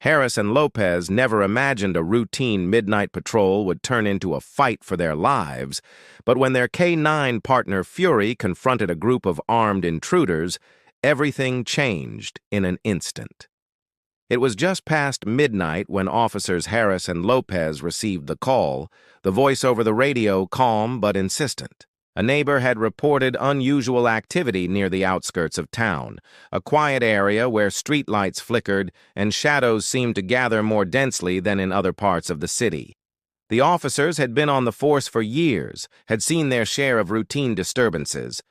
Harris and Lopez never imagined a routine midnight patrol would turn into a fight for their lives, but when their K-9 partner Fury confronted a group of armed intruders, everything changed in an instant. It was just past midnight when officers Harris and Lopez received the call, the voice over the radio calm but insistent. A neighbor had reported unusual activity near the outskirts of town, a quiet area where streetlights flickered and shadows seemed to gather more densely than in other parts of the city. The officers had been on the force for years, had seen their share of routine disturbances,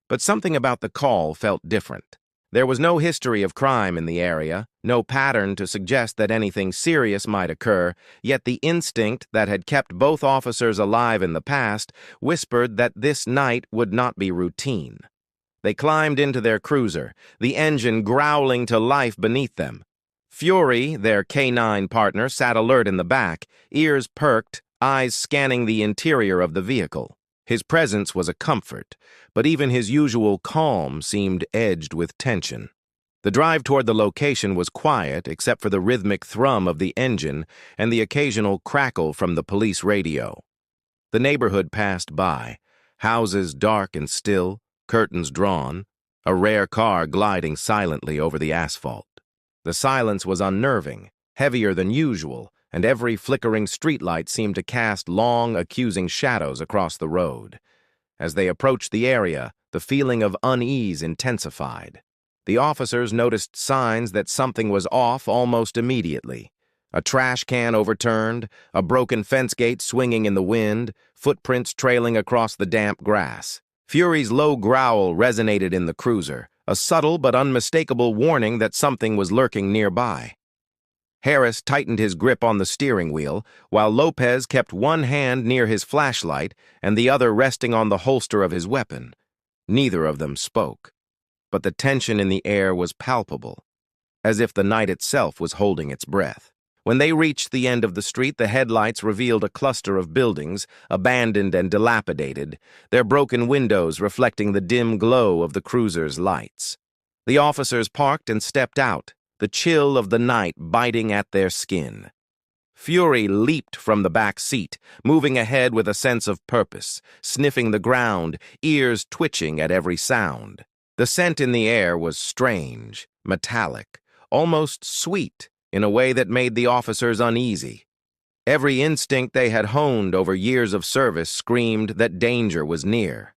but something about the call felt different. There was no history of crime in the area, no pattern to suggest that anything serious might occur, yet the instinct that had kept both officers alive in the past whispered that this night would not be routine. They climbed into their cruiser, the engine growling to life beneath them. Fury, their K-9 partner, sat alert in the back, ears perked, eyes scanning the interior of the vehicle. His presence was a comfort, but even his usual calm seemed edged with tension. The drive toward the location was quiet except for the rhythmic thrum of the engine and the occasional crackle from the police radio. The neighborhood passed by, houses dark and still, curtains drawn, a rare car gliding silently over the asphalt. The silence was unnerving, heavier than usual, and every flickering streetlight seemed to cast long, accusing shadows across the road. As they approached the area, the feeling of unease intensified. The officers noticed signs that something was off almost immediately. A trash can overturned, a broken fence gate swinging in the wind, footprints trailing across the damp grass. Fury's low growl resonated in the cruiser, a subtle but unmistakable warning that something was lurking nearby. Harris tightened his grip on the steering wheel, while Lopez kept one hand near his flashlight and the other resting on the holster of his weapon. Neither of them spoke, but the tension in the air was palpable, as if the night itself was holding its breath. When they reached the end of the street, the headlights revealed a cluster of buildings, abandoned and dilapidated, their broken windows reflecting the dim glow of the cruiser's lights. The officers parked and stepped out, the chill of the night biting at their skin. Fury leaped from the back seat, moving ahead with a sense of purpose, sniffing the ground, ears twitching at every sound. The scent in the air was strange, metallic, almost sweet, in a way that made the officers uneasy. Every instinct they had honed over years of service screamed that danger was near.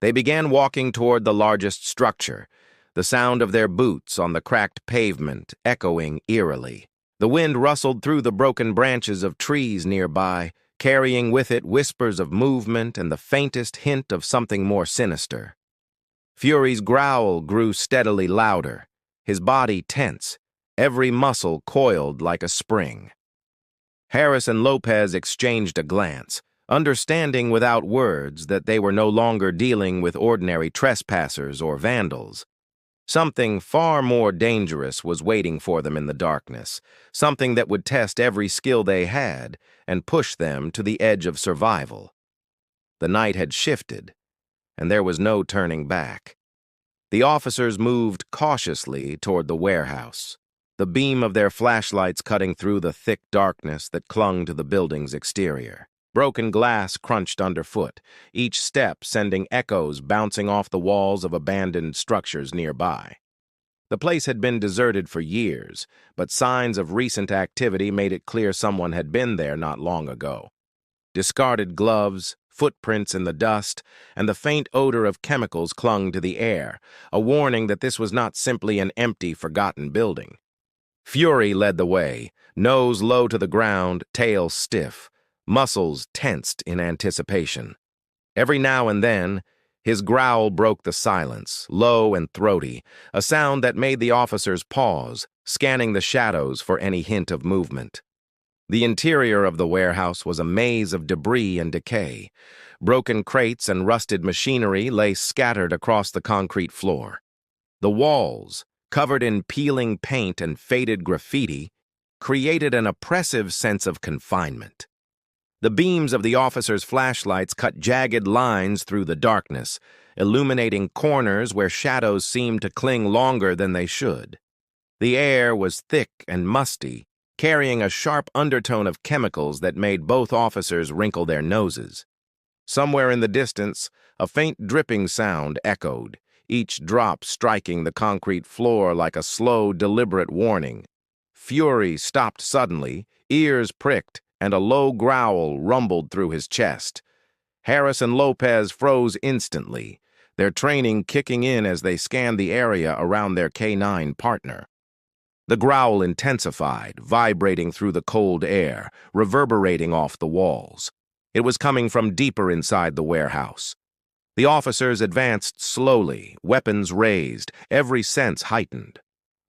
They began walking toward the largest structure, the sound of their boots on the cracked pavement echoing eerily. The wind rustled through the broken branches of trees nearby, carrying with it whispers of movement and the faintest hint of something more sinister. Fury's growl grew steadily louder, his body tense, every muscle coiled like a spring. Harris and Lopez exchanged a glance, understanding without words that they were no longer dealing with ordinary trespassers or vandals. Something far more dangerous was waiting for them in the darkness, something that would test every skill they had and push them to the edge of survival. The night had shifted, and there was no turning back. The officers moved cautiously toward the warehouse, the beam of their flashlights cutting through the thick darkness that clung to the building's exterior. Broken glass crunched underfoot, each step sending echoes bouncing off the walls of abandoned structures nearby. The place had been deserted for years, but signs of recent activity made it clear someone had been there not long ago. Discarded gloves, footprints in the dust, and the faint odor of chemicals clung to the air, a warning that this was not simply an empty, forgotten building. Fury led the way, nose low to the ground, tail stiff, muscles tensed in anticipation. Every now and then, his growl broke the silence, low and throaty, a sound that made the officers pause, scanning the shadows for any hint of movement. The interior of the warehouse was a maze of debris and decay. Broken crates and rusted machinery lay scattered across the concrete floor. The walls, covered in peeling paint and faded graffiti, created an oppressive sense of confinement. The beams of the officers' flashlights cut jagged lines through the darkness, illuminating corners where shadows seemed to cling longer than they should. The air was thick and musty, carrying a sharp undertone of chemicals that made both officers wrinkle their noses. Somewhere in the distance, a faint dripping sound echoed, each drop striking the concrete floor like a slow, deliberate warning. Fury stopped suddenly, ears pricked, and a low growl rumbled through his chest. Harris and Lopez froze instantly, their training kicking in as they scanned the area around their K9 partner. The growl intensified, vibrating through the cold air, reverberating off the walls. It was coming from deeper inside the warehouse. The officers advanced slowly, weapons raised, every sense heightened.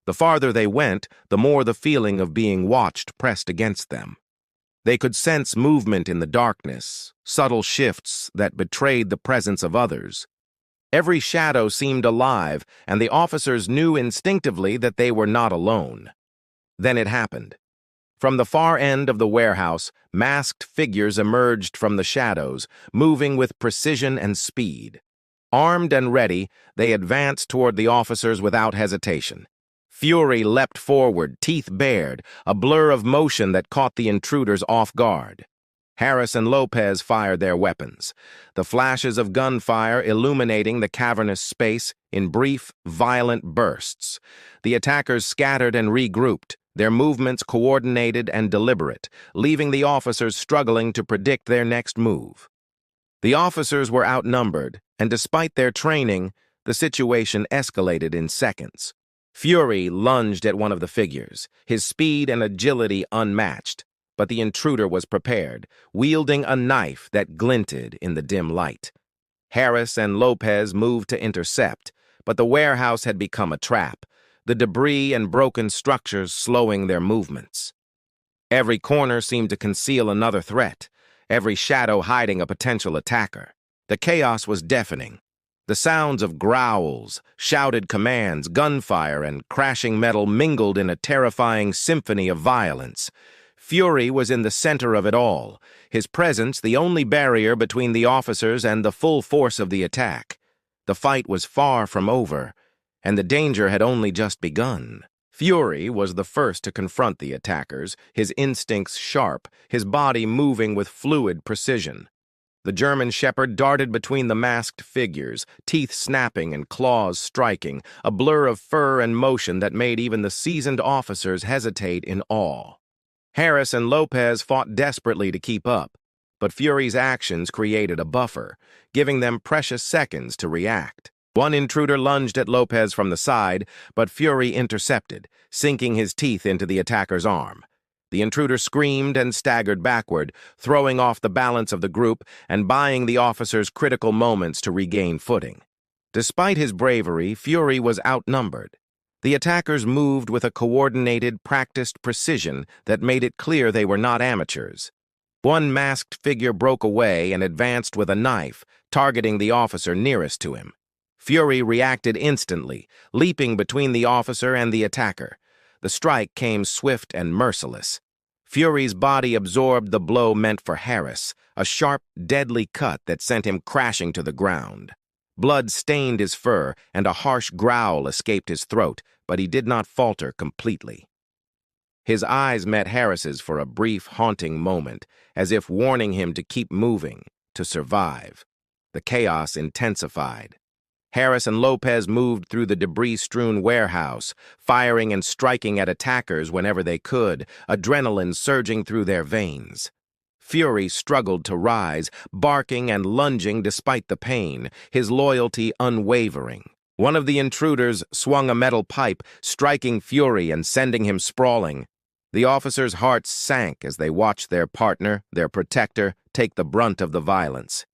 The farther they went, the more the feeling of being watched pressed against them. They could sense movement in the darkness, subtle shifts that betrayed the presence of others. Every shadow seemed alive, and the officers knew instinctively that they were not alone. Then it happened. From the far end of the warehouse, masked figures emerged from the shadows, moving with precision and speed. Armed and ready, they advanced toward the officers without hesitation. Fury leapt forward, teeth bared, a blur of motion that caught the intruders off guard. Harris and Lopez fired their weapons, the flashes of gunfire illuminating the cavernous space in brief, violent bursts. The attackers scattered and regrouped, their movements coordinated and deliberate, leaving the officers struggling to predict their next move. The officers were outnumbered, and despite their training, the situation escalated in seconds. Fury lunged at one of the figures, his speed and agility unmatched. But the intruder was prepared, wielding a knife that glinted in the dim light. Harris and Lopez moved to intercept, but the warehouse had become a trap, the debris and broken structures slowing their movements. Every corner seemed to conceal another threat, every shadow hiding a potential attacker. The chaos was deafening. The sounds of growls, shouted commands, gunfire, and crashing metal mingled in a terrifying symphony of violence. Fury was in the center of it all, his presence the only barrier between the officers and the full force of the attack. The fight was far from over, and the danger had only just begun. Fury was the first to confront the attackers, his instincts sharp, his body moving with fluid precision. The German shepherd darted between the masked figures, teeth snapping and claws striking, a blur of fur and motion that made even the seasoned officers hesitate in awe. Harris and Lopez fought desperately to keep up, but Fury's actions created a buffer, giving them precious seconds to react. One intruder lunged at Lopez from the side, but Fury intercepted, sinking his teeth into the attacker's arm. The intruder screamed and staggered backward, throwing off the balance of the group and buying the officers critical moments to regain footing. Despite his bravery, Fury was outnumbered. The attackers moved with a coordinated, practiced precision that made it clear they were not amateurs. One masked figure broke away and advanced with a knife, targeting the officer nearest to him. Fury reacted instantly, leaping between the officer and the attacker. The strike came swift and merciless. Fury's body absorbed the blow meant for Harris, a sharp, deadly cut that sent him crashing to the ground. Blood stained his fur, and a harsh growl escaped his throat, but he did not falter completely. His eyes met Harris's for a brief, haunting moment, as if warning him to keep moving, to survive. The chaos intensified. Harris and Lopez moved through the debris-strewn warehouse, firing and striking at attackers whenever they could, adrenaline surging through their veins. Fury struggled to rise, barking and lunging despite the pain, his loyalty unwavering. One of the intruders swung a metal pipe, striking Fury and sending him sprawling. The officers' hearts sank as they watched their partner, their protector, take the brunt of the violence.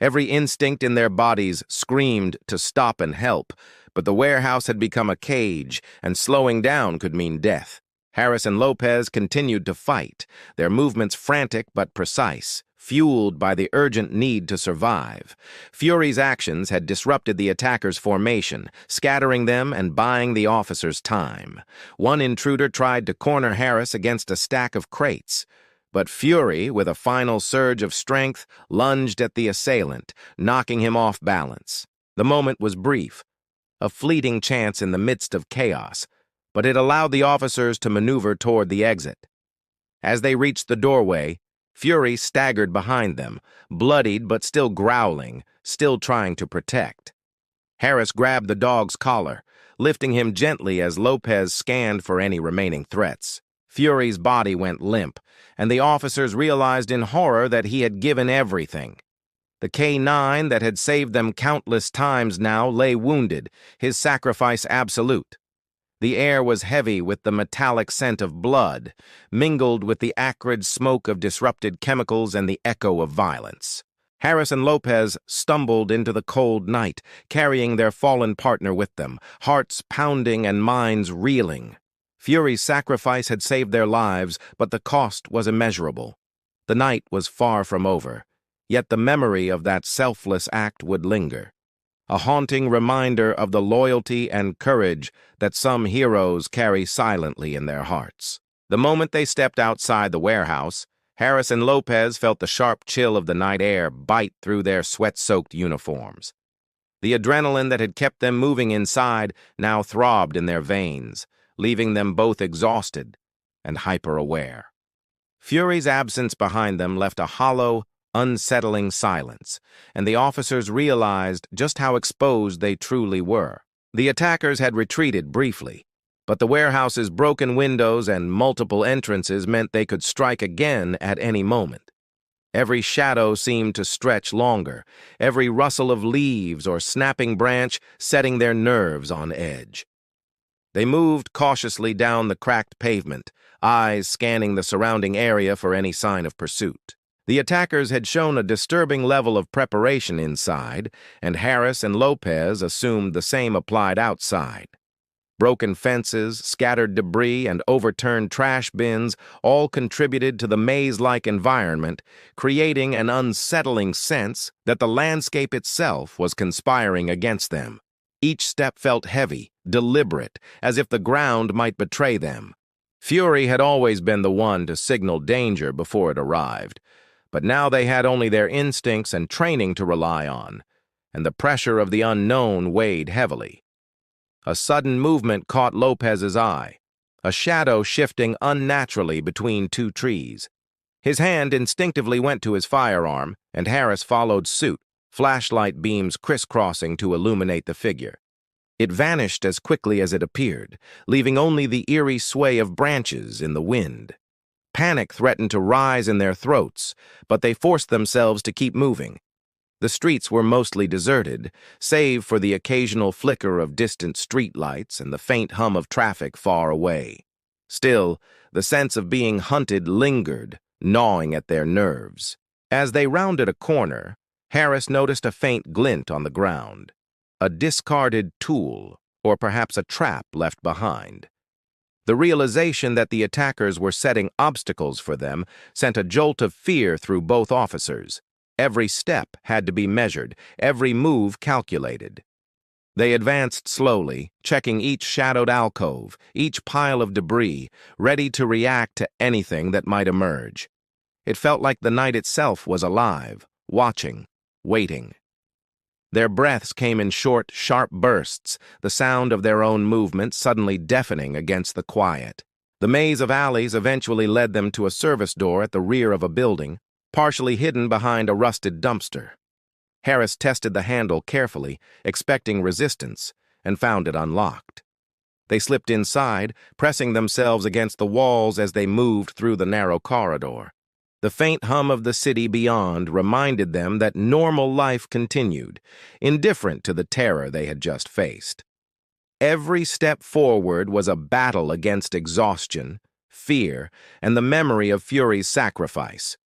Every instinct in their bodies screamed to stop and help, but the warehouse had become a cage, and slowing down could mean death. Harris and Lopez continued to fight, their movements frantic but precise, fueled by the urgent need to survive. Fury's actions had disrupted the attackers' formation, scattering them and buying the officers time. One intruder tried to corner Harris against a stack of crates, but Fury, with a final surge of strength, lunged at the assailant, knocking him off balance. The moment was brief, a fleeting chance in the midst of chaos, but it allowed the officers to maneuver toward the exit. As they reached the doorway, Fury staggered behind them, bloodied but still growling, still trying to protect. Harris grabbed the dog's collar, lifting him gently as Lopez scanned for any remaining threats. Fury's body went limp, and the officers realized in horror that he had given everything. The K-9 that had saved them countless times now lay wounded, his sacrifice absolute. The air was heavy with the metallic scent of blood, mingled with the acrid smoke of disrupted chemicals and the echo of violence. Harris and Lopez stumbled into the cold night, carrying their fallen partner with them, hearts pounding and minds reeling. Fury's sacrifice had saved their lives, but the cost was immeasurable. The night was far from over, yet the memory of that selfless act would linger, a haunting reminder of the loyalty and courage that some heroes carry silently in their hearts. The moment they stepped outside the warehouse, Harris and Lopez felt the sharp chill of the night air bite through their sweat-soaked uniforms. The adrenaline that had kept them moving inside now throbbed in their veins, leaving them both exhausted and hyper-aware. Fury's absence behind them left a hollow, unsettling silence, and the officers realized just how exposed they truly were. The attackers had retreated briefly, but the warehouse's broken windows and multiple entrances meant they could strike again at any moment. Every shadow seemed to stretch longer, every rustle of leaves or snapping branch setting their nerves on edge. They moved cautiously down the cracked pavement, eyes scanning the surrounding area for any sign of pursuit. The attackers had shown a disturbing level of preparation inside, and Harris and Lopez assumed the same applied outside. Broken fences, scattered debris, and overturned trash bins all contributed to the maze-like environment, creating an unsettling sense that the landscape itself was conspiring against them. Each step felt heavy, deliberate, as if the ground might betray them. Fury had always been the one to signal danger before it arrived, but now they had only their instincts and training to rely on, and the pressure of the unknown weighed heavily. A sudden movement caught Lopez's eye, a shadow shifting unnaturally between two trees. His hand instinctively went to his firearm, and Harris followed suit, flashlight beams crisscrossing to illuminate the figure. It vanished as quickly as it appeared, leaving only the eerie sway of branches in the wind. Panic threatened to rise in their throats, but they forced themselves to keep moving. The streets were mostly deserted, save for the occasional flicker of distant streetlights and the faint hum of traffic far away. Still, the sense of being hunted lingered, gnawing at their nerves. As they rounded a corner, Harris noticed a faint glint on the ground, a discarded tool, or perhaps a trap left behind. The realization that the attackers were setting obstacles for them sent a jolt of fear through both officers. Every step had to be measured, every move calculated. They advanced slowly, checking each shadowed alcove, each pile of debris, ready to react to anything that might emerge. It felt like the night itself was alive, watching, waiting. Their breaths came in short, sharp bursts, the sound of their own movement suddenly deafening against the quiet. The maze of alleys eventually led them to a service door at the rear of a building, partially hidden behind a rusted dumpster. Harris tested the handle carefully, expecting resistance, and found it unlocked. They slipped inside, pressing themselves against the walls as they moved through the narrow corridor. The faint hum of the city beyond reminded them that normal life continued, indifferent to the terror they had just faced. Every step forward was a battle against exhaustion, fear, and the memory of Fury's sacrifice.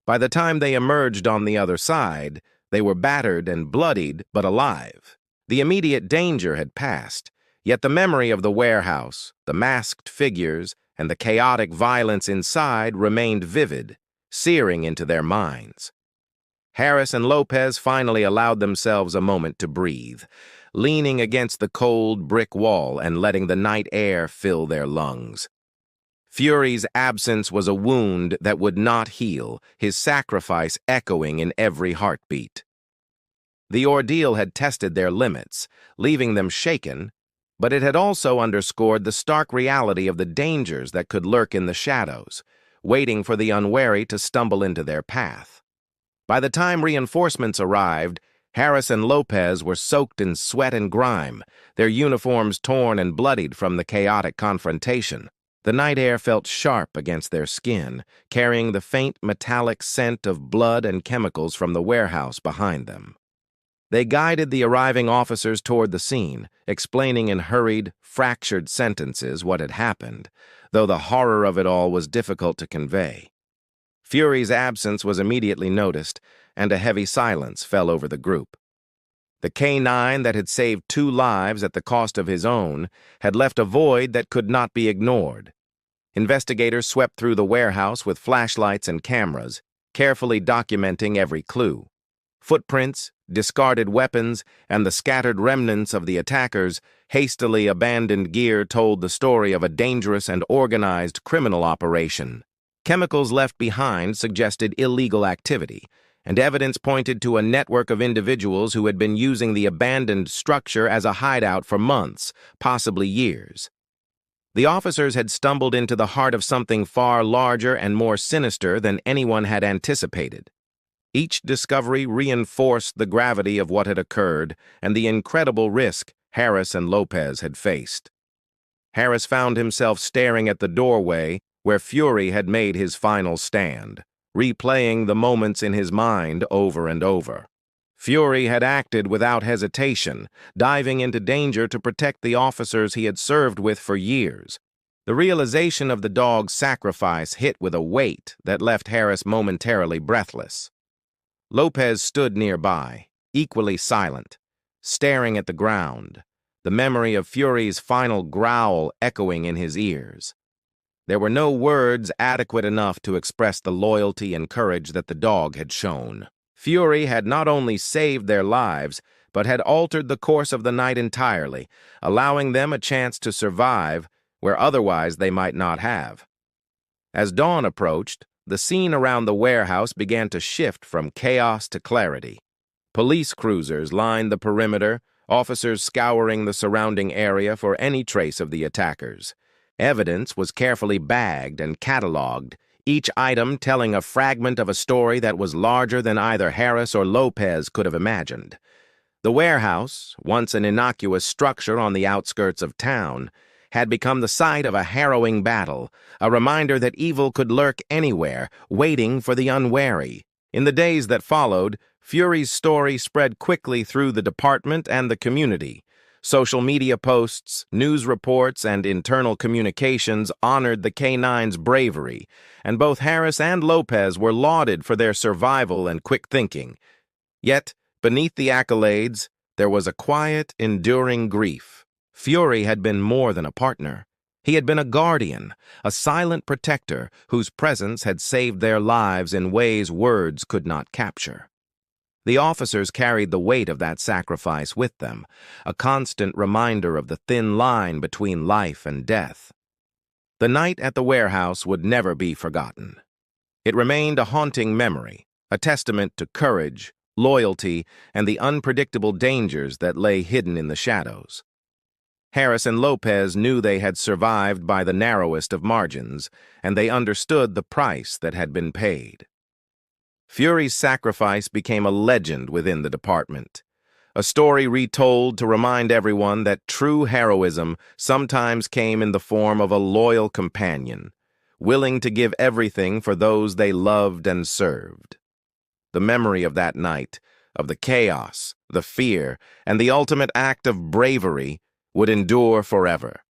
By the time they emerged on the other side, they were battered and bloodied but alive. The immediate danger had passed, yet the memory of the warehouse, the masked figures, and the chaotic violence inside remained vivid, searing into their minds. Harris and Lopez finally allowed themselves a moment to breathe, leaning against the cold brick wall and letting the night air fill their lungs. Fury's absence was a wound that would not heal, his sacrifice echoing in every heartbeat. The ordeal had tested their limits, leaving them shaken, but it had also underscored the stark reality of the dangers that could lurk in the shadows, waiting for the unwary to stumble into their path. By the time reinforcements arrived, Harris and Lopez were soaked in sweat and grime, their uniforms torn and bloodied from the chaotic confrontation. The night air felt sharp against their skin, carrying the faint metallic scent of blood and chemicals from the warehouse behind them. They guided the arriving officers toward the scene, explaining in hurried, fractured sentences what had happened, though the horror of it all was difficult to convey. Fury's absence was immediately noticed, and a heavy silence fell over the group. The K-9 that had saved 2 lives at the cost of his own had left a void that could not be ignored. Investigators swept through the warehouse with flashlights and cameras, carefully documenting every clue. Footprints, discarded weapons, and the scattered remnants of the attackers' hastily abandoned gear told the story of a dangerous and organized criminal operation. Chemicals left behind suggested illegal activity, and evidence pointed to a network of individuals who had been using the abandoned structure as a hideout for months, possibly years. The officers had stumbled into the heart of something far larger and more sinister than anyone had anticipated. Each discovery reinforced the gravity of what had occurred and the incredible risk Harris and Lopez had faced. Harris found himself staring at the doorway where Fury had made his final stand, replaying the moments in his mind over and over. Fury had acted without hesitation, diving into danger to protect the officers he had served with for years. The realization of the dog's sacrifice hit with a weight that left Harris momentarily breathless. Lopez stood nearby, equally silent, staring at the ground, the memory of Fury's final growl echoing in his ears. There were no words adequate enough to express the loyalty and courage that the dog had shown. Fury had not only saved their lives, but had altered the course of the night entirely, allowing them a chance to survive where otherwise they might not have. As dawn approached, the scene around the warehouse began to shift from chaos to clarity. Police cruisers lined the perimeter, officers scouring the surrounding area for any trace of the attackers. Evidence was carefully bagged and cataloged, each item telling a fragment of a story that was larger than either Harris or Lopez could have imagined. The warehouse, once an innocuous structure on the outskirts of town, had become the site of a harrowing battle, a reminder that evil could lurk anywhere, waiting for the unwary. In the days that followed, Fury's story spread quickly through the department and the community. Social media posts, news reports, and internal communications honored the K-9's bravery, and both Harris and Lopez were lauded for their survival and quick thinking. Yet, beneath the accolades, there was a quiet, enduring grief. Fury had been more than a partner. He had been a guardian, a silent protector whose presence had saved their lives in ways words could not capture. The officers carried the weight of that sacrifice with them, a constant reminder of the thin line between life and death. The night at the warehouse would never be forgotten. It remained a haunting memory, a testament to courage, loyalty, and the unpredictable dangers that lay hidden in the shadows. Harris and Lopez knew they had survived by the narrowest of margins, and they understood the price that had been paid. Fury's sacrifice became a legend within the department, a story retold to remind everyone that true heroism sometimes came in the form of a loyal companion, willing to give everything for those they loved and served. The memory of that night, of the chaos, the fear, and the ultimate act of bravery would endure forever.